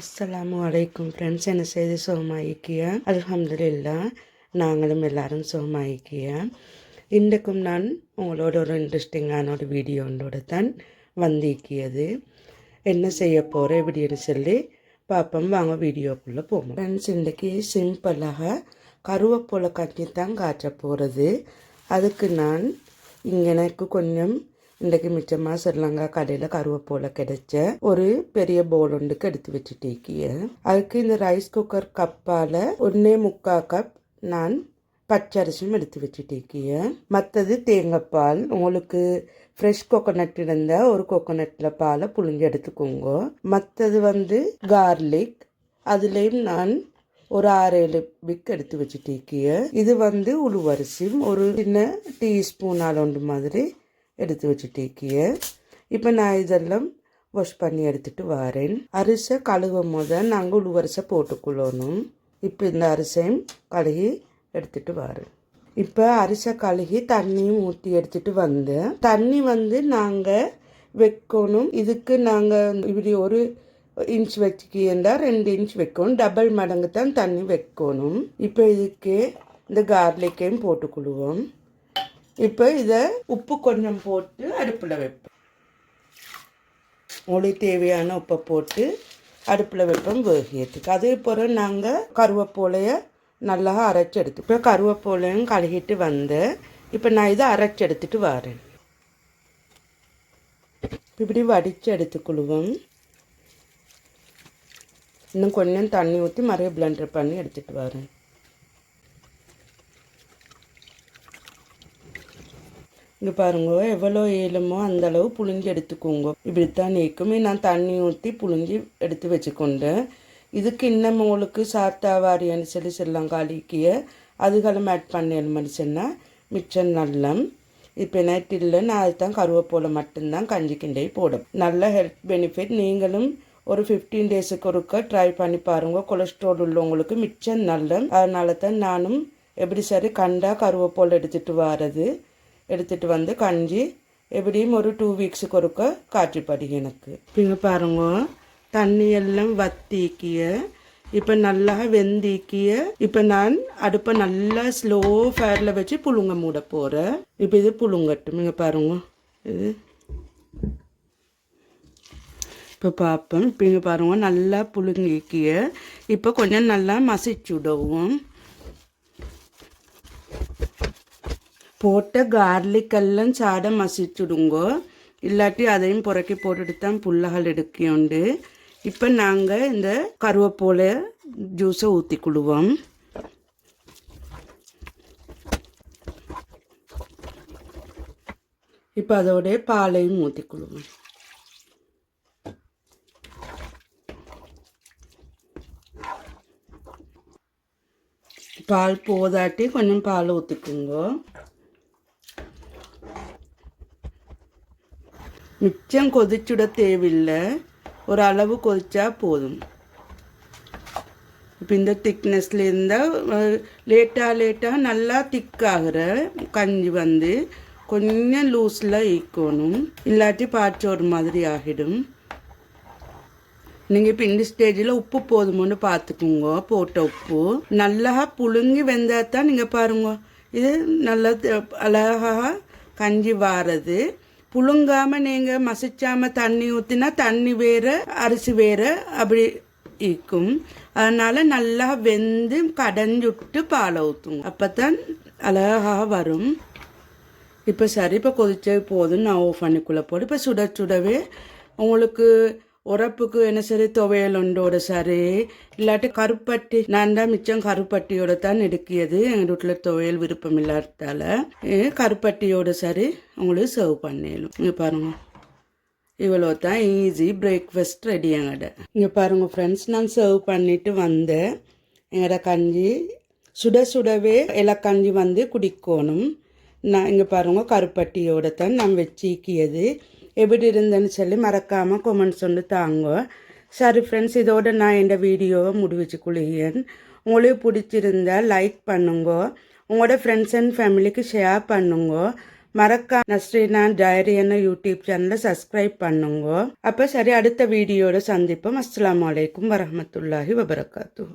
அஸ்ஸலாமு அலைக்கும் ஃப்ரெண்ட்ஸ், என்ன செய்து சுகமாயிக்கியா? அல்ஹம்துலில்லா, நாங்களும் எல்லாரும் சுகமாயிக்கியா. இன்றைக்கும் நான் உங்களோட ஒரு இன்ட்ரெஸ்டிங்கான ஒரு வீடியோண்டோட தான் வந்திருக்கியது. என்ன செய்ய போகிறேன் இப்படின்னு சொல்லி பார்ப்போம். வாங்க வீடியோக்குள்ளே போவோம். ஃப்ரெண்ட்ஸ், இன்றைக்கி சிம்பிளாக கருவேப்பிலை கட்டி தான் காய்ச்ச போகிறது. அதுக்கு நான் இங்கே எனக்கு கொஞ்சம் இன்றைக்கு மிச்சமாக ஸ்ரீலங்கா கடையில் கருவேப்பிலை கிடைச்ச ஒரு பெரிய பவுல் ஒன்றுக்கு எடுத்து வச்சுட்டேக்கிய. அதுக்கு இந்த ரைஸ் குக்கர் கப்பால் 1.25 கப் நான் பச்சரிசியும் எடுத்து வச்சுட்டேக்கிய. மற்றது தேங்காய்ப்பால். உங்களுக்கு ஃப்ரெஷ் கோகோனட் இருந்தால் ஒரு கோகோனட்டில் பாலை புழிஞ்சு எடுத்துக்கோங்க. மற்றது கார்லிக், அதுலேயும் நான் ஒரு 6-7 பிக் எடுத்து வச்சுட்டேக்கிய. இது உளுவரிசி ஒரு சின்ன டீஸ்பூன் அளவுண்டு மாதிரி எடுத்து வச்சுட்டேக்கிய. இப்போ நான் இதெல்லாம் வாஷ் பண்ணி எடுத்துகிட்டு வரேன். அரிசை கழுவும் போது நாங்கள் உளுவரிசை போட்டுக்கொள்ளணும். இப்போ இந்த அரிசையும் கழுகி எடுத்துகிட்டு வரேன். இப்போ அரிசை கழுகி தண்ணியும் ஊற்றி எடுத்துகிட்டு வந்தேன். தண்ணி நாங்கள் வைக்கணும். இதுக்கு நாங்கள் இப்படி 1 இன்ச் வச்சுக்கிண்டா 2 இன்ச் வைக்கணும். டபுள் மடங்கு தான் தண்ணி வைக்கணும். இப்போ இதுக்கு இந்த கார்லிக்கையும் போட்டுக்கொள்வோம். இப்போ இதை உப்பு கொஞ்சம் போட்டு அடுப்பில் வைப்போம். உங்களுக்கு தேவையான உப்பை போட்டு அடுப்பில் வைப்போம் வேகியத்துக்கு. அதே போல் நாங்கள் கருவேப்பிலையை நல்லா அரைச்சி எடுத்து இப்போ கருவேப்பிலையும் கழுகிட்டு வந்தேன். இப்போ நான் இதை அரைச்சி எடுத்துகிட்டு வரேன். இப்படி வடித்து எடுத்துக்கொள்வோம். இன்னும் கொஞ்சம் தண்ணி ஊற்றி மறுபடியும் பிளெண்டர் பண்ணி எடுத்துகிட்டு வரேன். இங்கே பாருங்க, எவ்வளோ ஏழுமோ அந்தளவு புழிஞ்சு எடுத்துக்கோங்க. இப்படித்தான் நீக்குமே நான் தண்ணி ஊற்றி புழிஞ்சி எடுத்து வச்சுக்கொண்டேன். இதுக்கு இன்னும் உங்களுக்கு சாத்தாவாரின்னு சொல்லி ஸ்ரீலங்காலிக்கிய அதுகளும் ஆட் பண்ணணும்னு சொன்னால் மிச்சம் நல்லம். இப்போ நைட் இல்லை, நான் அதுதான் கருவேப்பிலை மட்டும்தான் கஞ்சி கிண்டை போடும். நல்ல ஹெல்த் பெனிஃபிட். நீங்களும் ஒரு 15 டேஸுக்கு ஒருக்க ட்ரை பண்ணி பாருங்க. கொலஸ்ட்ரால் உள்ளவங்களுக்கு மிச்சம் நல்ல. அதனால தான் நானும் எப்படி சரி கண்டா கருவேப்பிலை எடுத்துகிட்டு வந்து கஞ்சி எப்படியும் ஒரு 2 வீக்ஸுக்கு ஒருக்க காய்ச்சி படிங்க எனக்கு. இங்கே பாருங்க, தண்ணி எல்லாம் வத்திக்கிய. இப்போ நல்லா வெந்திக்கிய. இப்போ நான் அடுப்பை நல்லா ஸ்லோ ஃபயரில் வச்சு புழுங்க மூட போகிறேன். இப்போ இது புழுங்கட்டும். இங்கே பாருங்க, இது இப்போ பார்ப்போம். இப்போ இங்கே பாருங்க, நல்லா புழுங்கிக்கிய. இப்போ கொஞ்சம் நல்லா மசிச்சு விடுவோம். போட்ட கார்லிக்கெல்லாம் சாட மசிச்சுடுங்கோ. இல்லாட்டி அதையும் புறக்கி போட்டுட்டு தான் புல்லகள் எடுக்கியோண்டு. இப்போ நாங்கள் இந்த கருவேப்பிலை ஜூஸை ஊற்றிக்கொள்வோம். இப்போ அதோடைய பாலையும் ஊற்றிக்கொள்வோம். பால் போதாட்டி கொஞ்சம் பால் ஊற்றிக்குங்கோ. மிச்சம் கொதிச்சுட தேவையில்லை, ஒரு அளவு கொதிச்சா போதும். இப்போ இந்த திக்னஸில் இருந்தால் லேட்டாக நல்லா திக்காகிற கஞ்சி கொஞ்சம் லூஸில் ஈக்கணும். இல்லாட்டி பாச்சோறு மாதிரி ஆகிடும். நீங்கள் இப்போ இந்த ஸ்டேஜில் உப்பு போதுமோன்னு பார்த்துக்குங்க. போட்ட உப்பு நல்லா புழுங்கி வெந்தாதான் நீங்கள் பாருங்க, இது நல்லா அழகாக கஞ்சி வாரது. புழுங்காமல் நீங்கள் மசிச்சாமல் தண்ணி ஊற்றினா தண்ணி வேறு அரிசி வேறு அப்படி இருக்கும். அதனால் நல்லா வெந்து கடைஞ்சுட்டு பாலை ஊற்றுங்க. அப்போ தான் அழகாக வரும். இப்போ சரி, இப்போ கொதிச்சது போதும். நான் ஆஃப் பண்ணிக்குள்ளே போடு. இப்போ சுடவே உங்களுக்கு உரப்புக்கு என்ன சரி துவையல் ஒன்றோட சரி, இல்லாட்டி கருப்பட்டி. நான் தான் மிச்சம் கருப்பட்டியோட தான் எடுக்கியது. எங்கள் வீட்டில் துவையல் விருப்பம் இல்லாததால் கருப்பட்டியோட சரி உங்களுக்கு சர்வ் பண்ணிடலாம். இங்கே பாருங்க, இவ்வளோ தான் ஈஸி பிரேக்ஃபாஸ்ட் ரெடி. எங்கட இங்கே பாருங்கள் ஃப்ரெண்ட்ஸ், நான் சர்வ் பண்ணிட்டு வந்தேன். எங்களோட கஞ்சி சுடவே இலக்கஞ்சி குடிக்கணும். நான் இங்கே பாருங்க, கருப்பட்டியோட தான் நான் வச்சிக்கியது. எப்படி இருந்தேன்னு சொல்லி மறக்காமல் கமெண்ட்ஸ் தாங்க. சரி ஃப்ரெண்ட்ஸ், இதோட நான் இந்த வீடியோவை முடிவிச்சு கொள்கிறேன். உங்களுக்கு பிடிச்சிருந்தால் லைக் பண்ணுங்க, உங்களோட ஃப்ரெண்ட்ஸ் அண்ட் ஃபேமிலிக்கு ஷேர் பண்ணுங்க. மறக்காம நஸ்ரீனான் டைரி என்ன யூடியூப் சேனலை சப்ஸ்கிரைப் பண்ணுங்க. அப்போ சரி, அடுத்த வீடியோட சந்திப்போம். அஸ்ஸலாமு அலைக்கும் வரஹ்மத்துல்லாஹி வபரகாத்துஹு.